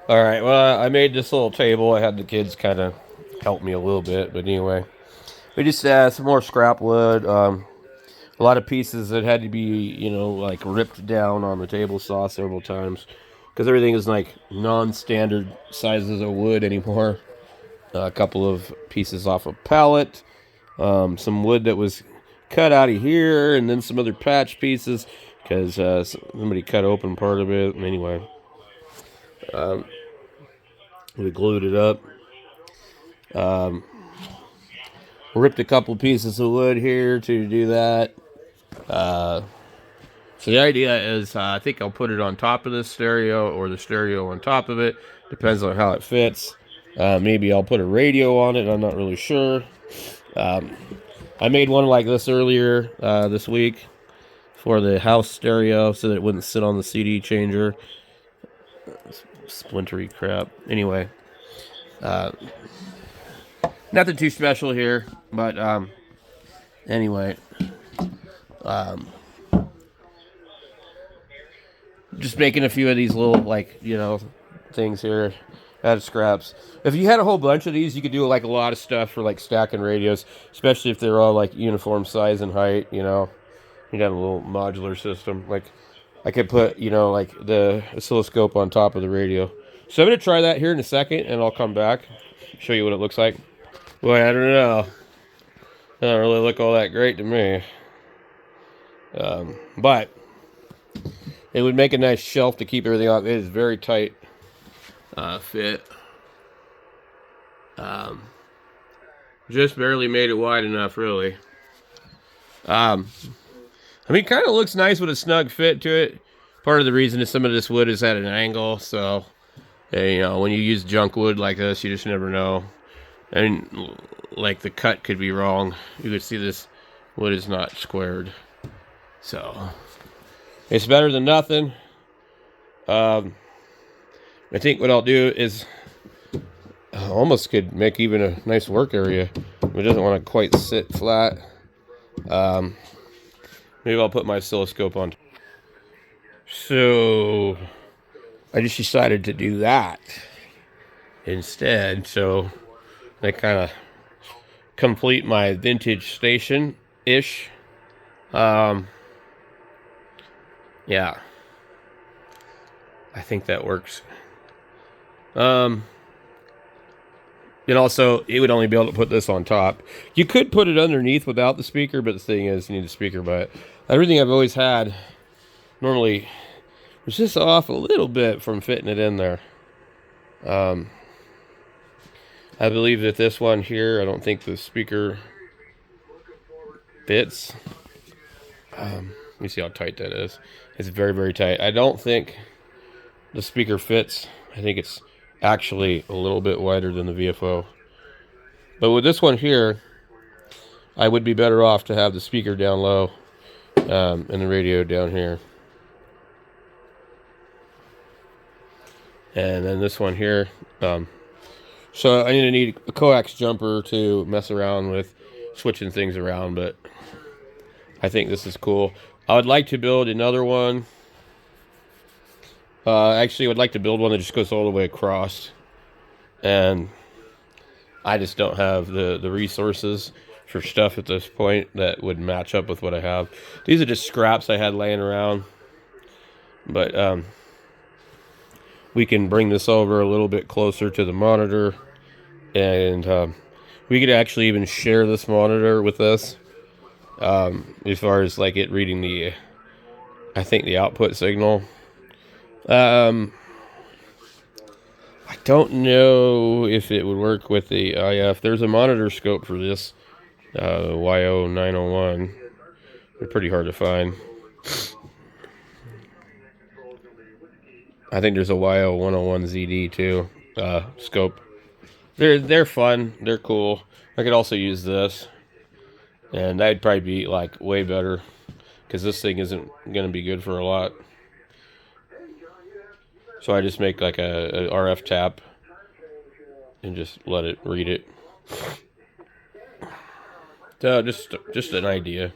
All right, well, I made this little table. I had the kids kind of help me a little bit, but anyway, we just some more scrap wood. A lot of pieces that had to be, like ripped down on the table saw several times because everything is like non-standard sizes of wood anymore. A couple of pieces off a pallet, some wood that was cut out of here, and then some other patch pieces because somebody cut open part of it. Anyway, we glued it up. Um, Ripped a couple pieces of wood here to do that. So the idea is, I think I'll put it on top of this stereo or the stereo on top of it. Depends on how it fits. Maybe I'll put a radio on it. I'm not really sure. I made one like this earlier this week for the house stereo so that it wouldn't sit on the CD changer. Splintery crap. Anyway, nothing too special here, but anyway, just making a few of these little things here out of scraps. If you had a whole bunch of these, you could do like a lot of stuff for like stacking radios, especially if they're all like uniform size and height. You'd have a little modular system. Like I could put like the oscilloscope on top of the radio. So I'm gonna try that here in a second, and I'll come back, show you what it looks like. Boy, I don't know. It doesn't really look all that great to me. But it would make a nice shelf to keep everything off. It is very tight fit. Just barely made it wide enough, really. I mean, it kind of looks nice with a snug fit to it. Part of the reason is some of this wood is at an angle, so when you use junk wood like this, you just never know. And like the cut could be wrong. You could see this wood is not squared, so it's better than nothing. I think what I'll do is almost could make even a nice work area. It doesn't want to quite sit flat. Maybe I'll put my oscilloscope on. So I just decided to do that instead. So I kind of complete my vintage station-ish. Yeah. I think that works. And also, you would only be able to put this on top. You could put it underneath without the speaker, but the thing is, you need a speaker. But everything I've always had normally was just off a little bit from fitting it in there. I believe that this one here, I don't think the speaker fits. Let me see how tight that is. It's very, very tight. I don't think the speaker fits. I think it's actually a little bit wider than the VFO. But with this one here, I would be better off to have the speaker down low and the radio down here. And then this one here. So I'm going to need a coax jumper to mess around with switching things around, but I think this is cool. I would like to build another one. Actually, I would like to build one that just goes all the way across. And I just don't have the resources for stuff at this point that would match up with what I have. These are just scraps I had laying around. But we can bring this over a little bit closer to the monitor. And we could actually even share this monitor with this. As far as like it reading the output signal. I don't know if it would work with the IF. There's a monitor scope for this YO901. They're pretty hard to find. I think there's a YO101ZD too scope. They're fun. They're cool. I could also use this, and that'd probably be like way better because this thing isn't going to be good for a lot. So I just make like a RF tap and just let it read it. So just an idea.